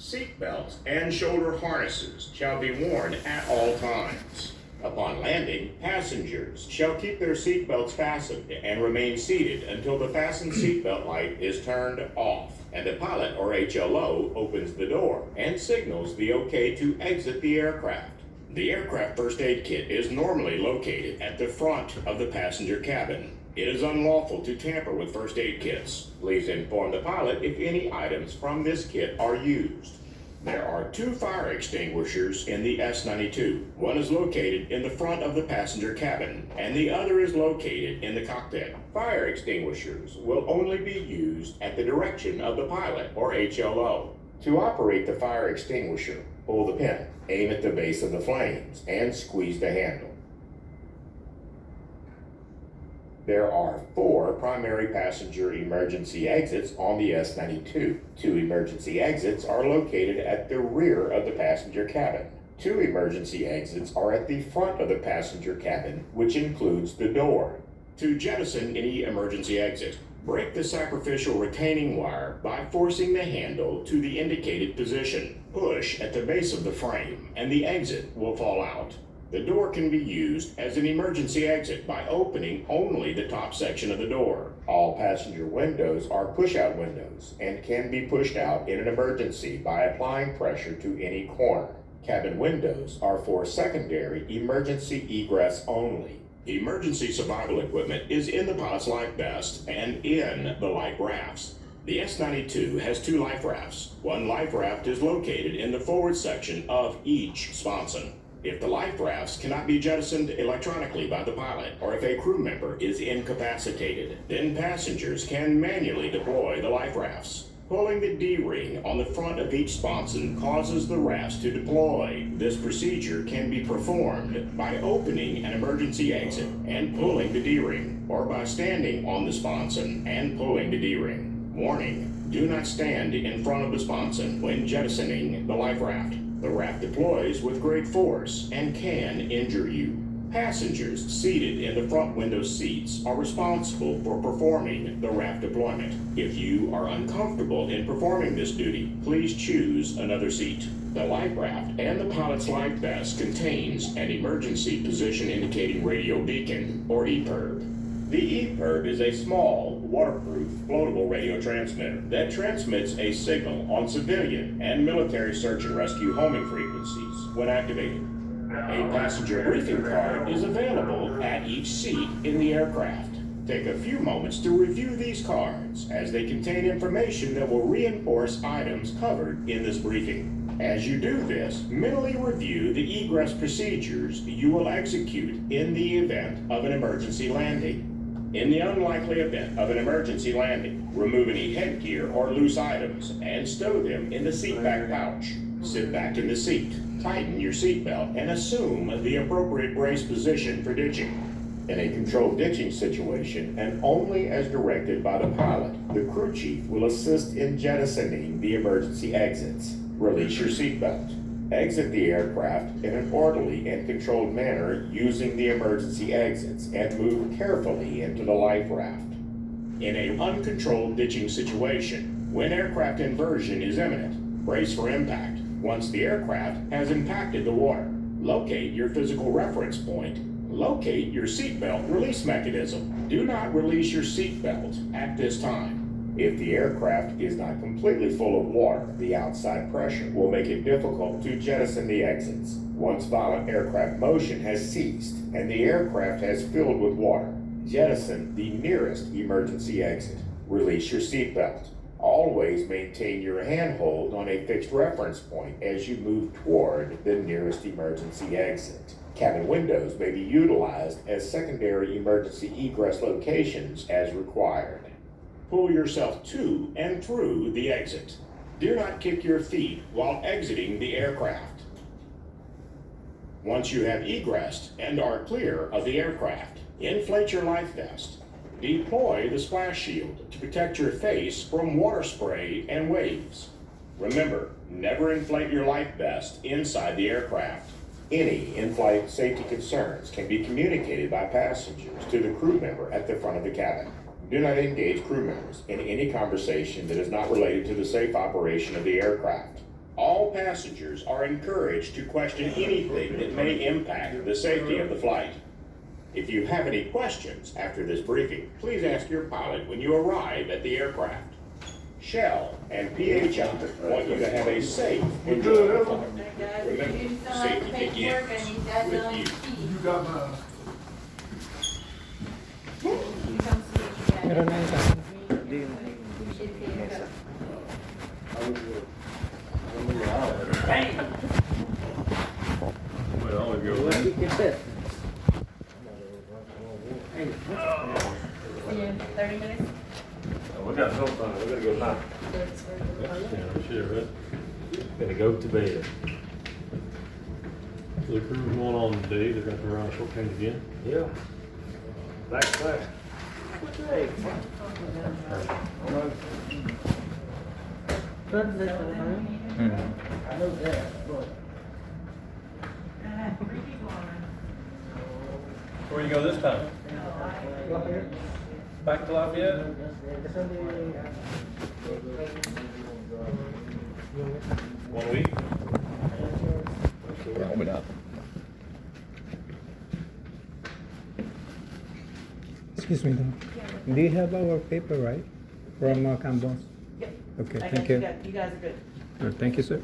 Seat belts and shoulder harnesses shall be worn at all times. Upon landing, passengers shall keep their seat belts fastened and remain seated until the fastened seatbelt light is turned off and the pilot or HLO opens the door and signals the OK to exit the aircraft. The aircraft first aid kit is normally located at the front of the passenger cabin. It is unlawful to tamper with first aid kits. Please inform the pilot if any items from this kit are used. There are 2 fire extinguishers in the S-92. One is located in the front of the passenger cabin, and the other is located in the cockpit. Fire extinguishers will only be used at the direction of the pilot or HLO. To operate the fire extinguisher, pull the pin, aim at the base of the flames, and squeeze the handle. There are 4 primary passenger emergency exits on the S-92. 2 emergency exits are located at the rear of the passenger cabin. 2 emergency exits are at the front of the passenger cabin, which includes the door. To jettison any emergency exit, break the sacrificial retaining wire by forcing the handle to the indicated position. Push at the base of the frame, and the exit will fall out. The door can be used as an emergency exit by opening only the top section of the door. All passenger windows are push-out windows and can be pushed out in an emergency by applying pressure to any corner. Cabin windows are for secondary emergency egress only. Emergency survival equipment is in the pilot's life vest and in the life rafts. The S-92 has 2 life rafts. One life raft is located in the forward section of each sponson. If the life rafts cannot be jettisoned electronically by the pilot, or if a crew member is incapacitated, then passengers can manually deploy the life rafts. Pulling the D-ring on the front of each sponson causes the rafts to deploy. This procedure can be performed by opening an emergency exit and pulling the D-ring, or by standing on the sponson and pulling the D-ring. Warning: do not stand in front of the sponson when jettisoning the life raft. The raft deploys with great force and can injure you. Passengers seated in the front window seats are responsible for performing the raft deployment. If you are uncomfortable in performing this duty, please choose another seat. The life raft and the pilot's life vest contains an emergency position indicating radio beacon, or EPIRB. The EPIRB is a small, waterproof, floatable radio transmitter that transmits a signal on civilian and military search and rescue homing frequencies when activated. A passenger briefing card is available at each seat in the aircraft. Take a few moments to review these cards, as they contain information that will reinforce items covered in this briefing. As you do this, mentally review the egress procedures you will execute in the event of an emergency landing. In the unlikely event of an emergency landing, remove any headgear or loose items and stow them in the seatback pouch. Sit back in the seat, tighten your seatbelt, and assume the appropriate brace position for ditching. In a controlled ditching situation, and only as directed by the pilot, the crew chief will assist in jettisoning the emergency exits. Release your seatbelt. Exit the aircraft in an orderly and controlled manner using the emergency exits and move carefully into the life raft. In an uncontrolled ditching situation, when aircraft inversion is imminent, brace for impact. Once the aircraft has impacted the water, locate your physical reference point. Locate your seatbelt release mechanism. Do not release your seatbelt at this time. If the aircraft is not completely full of water, the outside pressure will make it difficult to jettison the exits. Once violent aircraft motion has ceased and the aircraft has filled with water, jettison the nearest emergency exit. Release your seatbelt. Always maintain your handhold on a fixed reference point as you move toward the nearest emergency exit. Cabin windows may be utilized as secondary emergency egress locations as required. Pull yourself to and through the exit. Do not kick your feet while exiting the aircraft. Once you have egressed and are clear of the aircraft, inflate your life vest. Deploy the splash shield to protect your face from water spray and waves. Remember, never inflate your life vest inside the aircraft. Any in-flight safety concerns can be communicated by passengers to the crew member at the front of the cabin. Do not engage crew members in any conversation that is not related to the safe operation of the aircraft. All passengers are encouraged to question anything that may impact the safety of the flight. If you have any questions after this briefing, please ask your pilot when you arrive at the aircraft. Shell and PHI want you to have a safe, enjoyable flight. Remember, safety begins with you. You got my. Meron na isa. Well, if you're What did you say? See you in 30 minutes. we got no time, we gotta go now. Yeah, sure, right? Gotta go to bed. So the crew's going on today, they're gonna turn around short change again. Yeah. Back to back. I know that, but. Where you go this time? Back to Lafayette? One week? Excuse me, Don. Do you have our paper, right? From Campbell's? Yep. Okay, I thank got you. You guys are good. Thank you, sir.